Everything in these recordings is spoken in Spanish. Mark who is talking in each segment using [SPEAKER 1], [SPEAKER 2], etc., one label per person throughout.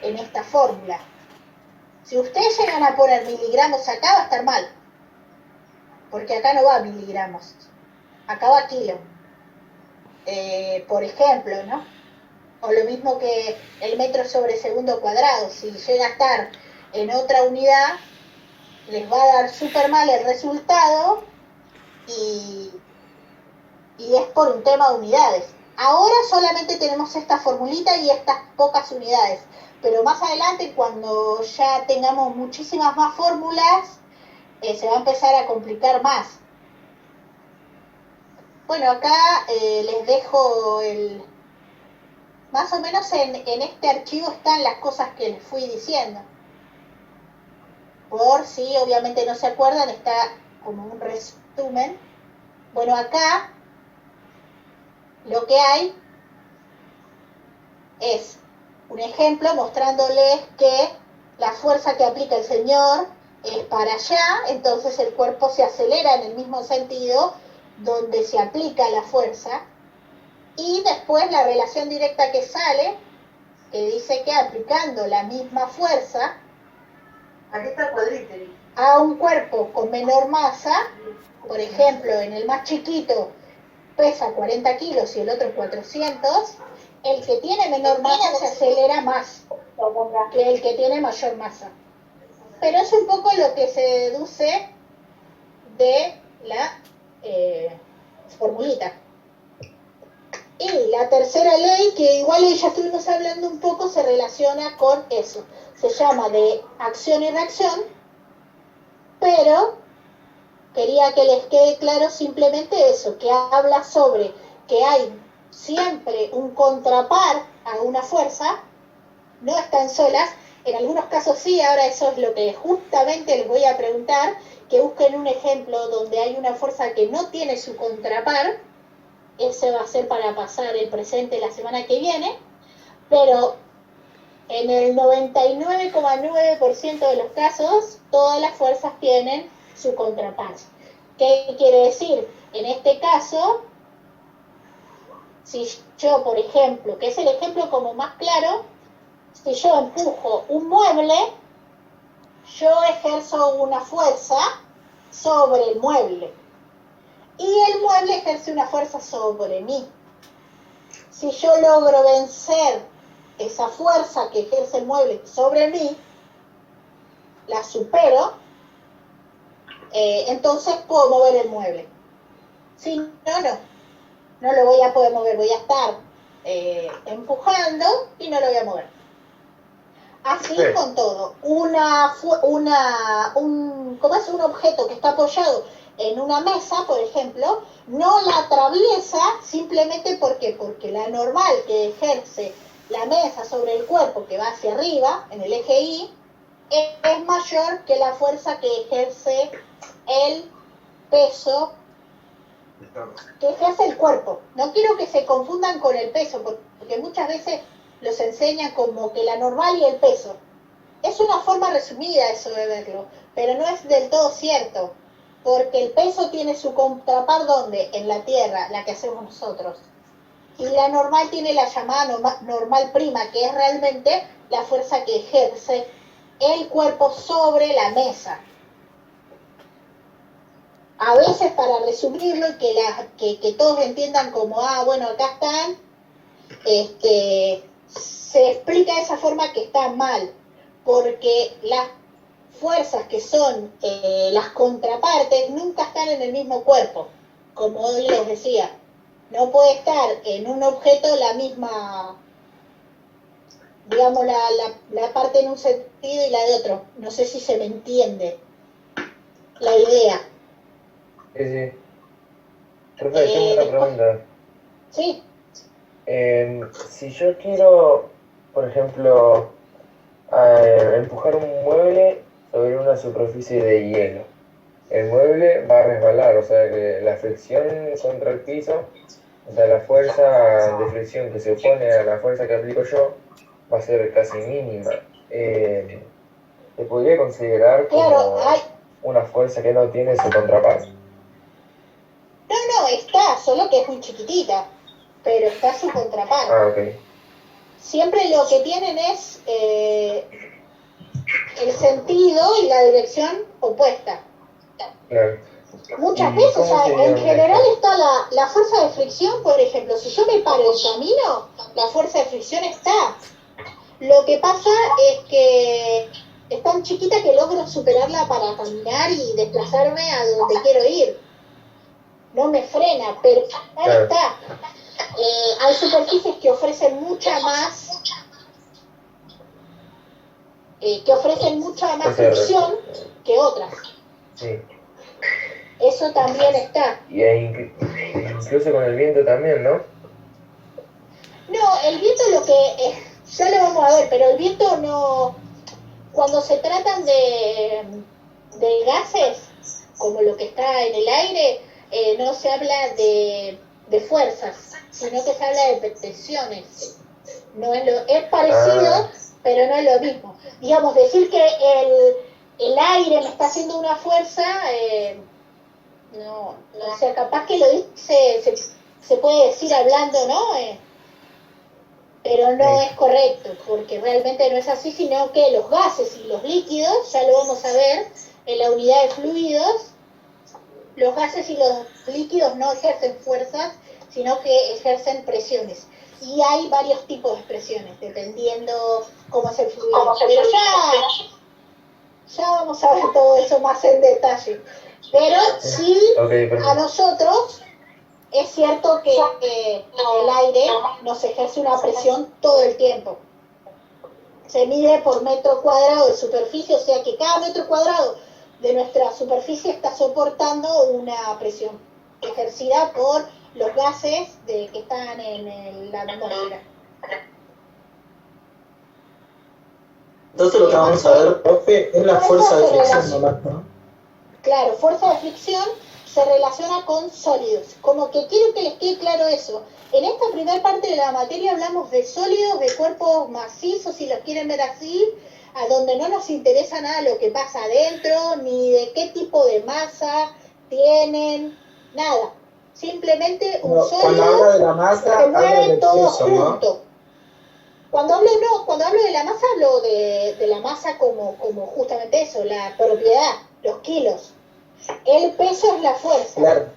[SPEAKER 1] en esta fórmula. Si ustedes llegan a poner miligramos acá, va a estar mal, porque acá no va miligramos, acá va kilo, por ejemplo, ¿no? O lo mismo que el metro sobre segundo cuadrado, si llega a estar en otra unidad, les va a dar súper mal el resultado y es por un tema de unidades. Ahora solamente tenemos esta formulita y estas pocas unidades, pero más adelante, cuando ya tengamos muchísimas más fórmulas, se va a empezar a complicar más. Bueno, acá les dejo más o menos en este archivo están las cosas que les fui diciendo. Por si obviamente no se acuerdan, está como un resumen. Bueno, acá lo que hay es un ejemplo mostrándoles que la fuerza que aplica el señor es para allá, entonces el cuerpo se acelera en el mismo sentido donde se aplica la fuerza, y después la relación directa que sale, que dice que aplicando la misma fuerza a un cuerpo con menor masa, por ejemplo, en el más chiquito pesa 40 kilos y el otro 400, el que tiene menor masa se acelera más que el que tiene mayor masa. Pero es un poco lo que se deduce de la formulita. Y la tercera ley, que igual ya estuvimos hablando un poco, se relaciona con eso. Se llama de acción y reacción, pero quería que les quede claro simplemente eso, que habla sobre que hay siempre un contrapar a una fuerza, no están solas, en algunos casos sí, ahora eso es lo que justamente les voy a preguntar, que busquen un ejemplo donde hay una fuerza que no tiene su contrapar. Ese va a ser para pasar el presente la semana que viene, pero en el 99,9% de los casos, todas las fuerzas tienen su contrapar. ¿Qué quiere decir? En este caso, si yo, por ejemplo, que es el ejemplo como más claro, si yo empujo un mueble, yo ejerzo una fuerza sobre el mueble y el mueble ejerce una fuerza sobre mí. Si yo logro vencer esa fuerza que ejerce el mueble sobre mí, la supero, entonces puedo mover el mueble. Si no, no lo voy a poder mover, voy a estar empujando y no lo voy a mover. Así sí. Con todo, un objeto que está apoyado en una mesa, por ejemplo, no la atraviesa simplemente porque la normal que ejerce la mesa sobre el cuerpo, que va hacia arriba, en el eje Y, es mayor que la fuerza que ejerce el peso que ejerce el cuerpo. No quiero que se confundan con el peso, porque muchas veces los enseñan como que la normal y el peso. Es una forma resumida eso de verlo, pero no es del todo cierto, porque el peso tiene su contrapar ¿dónde? En la Tierra, la que hacemos nosotros. Y la normal tiene la llamada normal prima, que es realmente la fuerza que ejerce el cuerpo sobre la mesa. A veces, para resumirlo y que todos entiendan como, bueno, acá están, se explica de esa forma que está mal, porque las fuerzas que son las contrapartes nunca están en el mismo cuerpo, como hoy les decía. No puede estar en un objeto la misma, digamos, la parte en un sentido y la de otro. No sé si se me entiende la idea.
[SPEAKER 2] Sí. Profe, tengo una pregunta.
[SPEAKER 1] Sí.
[SPEAKER 2] Si yo quiero, por ejemplo, empujar un mueble sobre una superficie de hielo, el mueble va a resbalar, o sea que la fricción contra el piso, o sea, la fuerza de fricción que se opone a la fuerza que aplico yo, va a ser casi mínima. ¿Se podría considerar como una fuerza que no tiene su contraparte?
[SPEAKER 1] No, está, solo que es muy chiquitita, pero está su contraparte.
[SPEAKER 2] Ok.
[SPEAKER 1] Siempre lo que tienen es el sentido y la dirección opuesta.
[SPEAKER 2] Claro.
[SPEAKER 1] Muchas
[SPEAKER 2] ¿Y
[SPEAKER 1] veces, o
[SPEAKER 2] cómo
[SPEAKER 1] sea,
[SPEAKER 2] sería
[SPEAKER 1] en
[SPEAKER 2] un
[SPEAKER 1] general
[SPEAKER 2] ejemplo?
[SPEAKER 1] está la fuerza de fricción, por ejemplo, si yo me paro en camino, la fuerza de fricción está. Lo que pasa es que es tan chiquita que logro superarla para caminar y desplazarme a donde quiero ir. No me frena, pero ahí
[SPEAKER 2] Claro.
[SPEAKER 1] está. Hay superficies que ofrecen mucha más,
[SPEAKER 2] O sea,
[SPEAKER 1] fricción que otras.
[SPEAKER 2] sí.
[SPEAKER 1] Eso también está.
[SPEAKER 2] Y incluso con el viento también, ¿no?
[SPEAKER 1] No, el viento lo que, ya lo vamos a ver, pero el viento no, cuando se tratan de gases, como lo que está en el aire, no se habla de fuerzas, sino que se habla de tensiones. No es, es parecido,
[SPEAKER 2] Ah,
[SPEAKER 1] pero no es lo mismo. Digamos, decir que el aire me está haciendo una fuerza, no, o sea, capaz que lo dice, se puede decir hablando, ¿no? Pero no
[SPEAKER 2] sí.
[SPEAKER 1] es correcto, porque realmente no es así, sino que los gases y los líquidos, ya lo vamos a ver en la unidad de fluidos, los gases y los líquidos no ejercen fuerzas, sino que ejercen presiones. Y hay varios tipos de presiones, dependiendo cómo es el fluido. Pero ya vamos a ver todo eso más en detalle. Pero sí,
[SPEAKER 2] Ok,
[SPEAKER 1] a
[SPEAKER 2] perfecto.
[SPEAKER 1] nosotros es cierto que el aire nos ejerce una presión todo el tiempo. Se mide por metro cuadrado de superficie, o sea que cada metro cuadrado de nuestra superficie está soportando una presión ejercida por los gases que están en la atmósfera.
[SPEAKER 3] Entonces lo que vamos a ver, profe, es la
[SPEAKER 1] Fuerza
[SPEAKER 3] fuerza de
[SPEAKER 1] se
[SPEAKER 3] fricción
[SPEAKER 1] relaciona,
[SPEAKER 3] nomás, ¿no?
[SPEAKER 1] claro, fuerza de fricción se relaciona con sólidos. Como que quiero que les quede claro eso. En esta primera parte de la materia hablamos de sólidos, de cuerpos macizos, si los quieren ver así, a donde no nos interesa nada lo que pasa adentro, ni de qué tipo de masa tienen, nada. Simplemente un
[SPEAKER 3] Cuando habla
[SPEAKER 1] sólido
[SPEAKER 3] de la
[SPEAKER 1] que se
[SPEAKER 3] masa, habla
[SPEAKER 1] mueve
[SPEAKER 3] del
[SPEAKER 1] todo
[SPEAKER 3] peso, ¿no?
[SPEAKER 1] junto. Cuando hablo de la masa, hablo de la masa como justamente eso, la propiedad, los kilos. El peso es la fuerza.
[SPEAKER 3] Claro.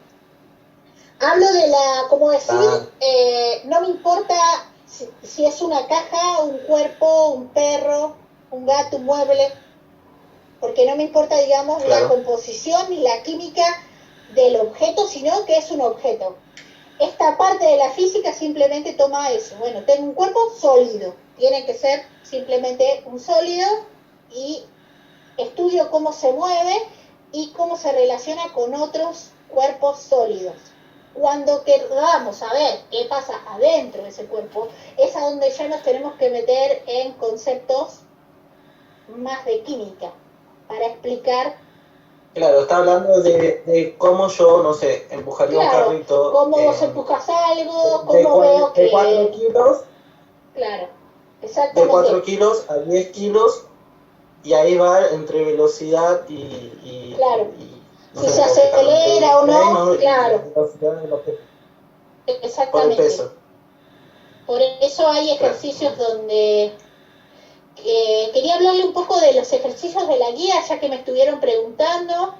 [SPEAKER 1] Hablo de la, como decir,
[SPEAKER 3] Ah,
[SPEAKER 1] no me importa si es una caja, un cuerpo, un perro, un gato, un mueble, porque no me importa, digamos, la
[SPEAKER 3] claro.
[SPEAKER 1] composición ni la química del objeto, sino que es un objeto. Esta parte de la física simplemente toma eso. Bueno, tengo un cuerpo sólido, tiene que ser simplemente un sólido y estudio cómo se mueve y cómo se relaciona con otros cuerpos sólidos. Cuando queramos saber qué pasa adentro de ese cuerpo, es a donde ya nos tenemos que meter en conceptos más de química para explicar,
[SPEAKER 3] Claro, está hablando de cómo yo, no sé, empujaría un
[SPEAKER 1] claro,
[SPEAKER 3] carrito
[SPEAKER 1] cómo vos empujas algo,
[SPEAKER 3] de,
[SPEAKER 1] cómo veo
[SPEAKER 3] de 4
[SPEAKER 1] que,
[SPEAKER 3] kilos,
[SPEAKER 1] claro,
[SPEAKER 3] de 4
[SPEAKER 1] exactamente,
[SPEAKER 3] kilos a 10 kilos, y ahí va entre velocidad
[SPEAKER 1] claro,
[SPEAKER 3] no
[SPEAKER 1] si
[SPEAKER 3] sé,
[SPEAKER 1] se
[SPEAKER 3] entre
[SPEAKER 1] acelera o no,
[SPEAKER 3] freno y la
[SPEAKER 1] claro,
[SPEAKER 3] velocidad de los por el
[SPEAKER 1] exactamente.
[SPEAKER 3] peso.
[SPEAKER 1] Por eso hay
[SPEAKER 3] Claro.
[SPEAKER 1] ejercicios donde quería hablarle un poco de los ejercicios de la guía, ya que me estuvieron preguntando.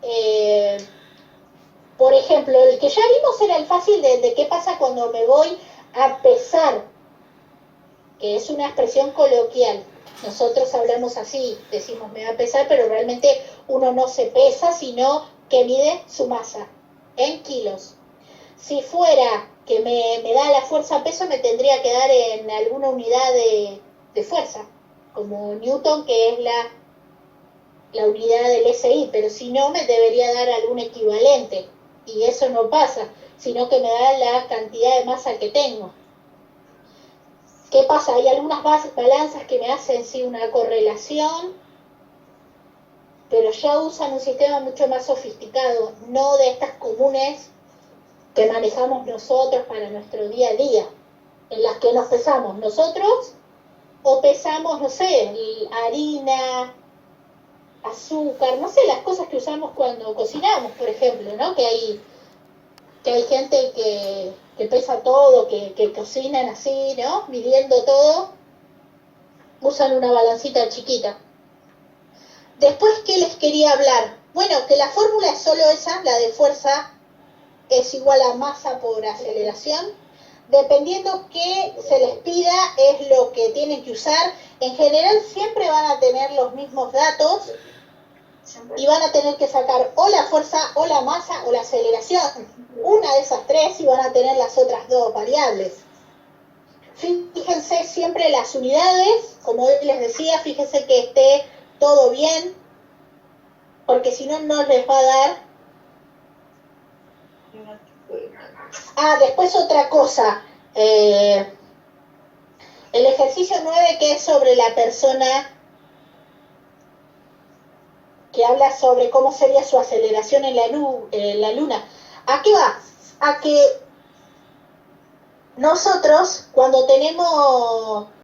[SPEAKER 1] Eh, por ejemplo, el que ya vimos era el fácil de qué pasa cuando me voy a pesar, que es una expresión coloquial. Nosotros hablamos así, decimos me va a pesar, pero realmente uno no se pesa, sino que mide su masa en kilos. Si fuera que me da la fuerza peso, me tendría que dar en alguna unidad de fuerza, como Newton, que es la unidad del SI, pero si no, me debería dar algún equivalente. Y eso no pasa, sino que me da la cantidad de masa que tengo. ¿Qué pasa? Hay algunas balanzas que me hacen sí una correlación, pero ya usan un sistema mucho más sofisticado, no de estas comunes que manejamos nosotros para nuestro día a día, en las que nos pesamos nosotros o pesamos, no sé, harina, azúcar, no sé, las cosas que usamos cuando cocinamos, por ejemplo, ¿no? Que hay gente que pesa todo, que cocinan así, ¿no? Midiendo todo. usan una balancita chiquita. Después, ¿qué les quería hablar? Bueno, que la fórmula es solo esa, la de fuerza es igual a masa por aceleración. Dependiendo qué se les pida, es lo que tienen que usar. En general siempre van a tener los mismos datos y van a tener que sacar o la fuerza, o la masa, o la aceleración. Una de esas tres y van a tener las otras dos variables. Fíjense siempre las unidades, como les decía, fíjense que esté todo bien, porque si no, no les va a dar. Después otra cosa, el ejercicio 9 que es sobre la persona que habla sobre cómo sería su aceleración en la luna. ¿A qué va? A que nosotros cuando tenemos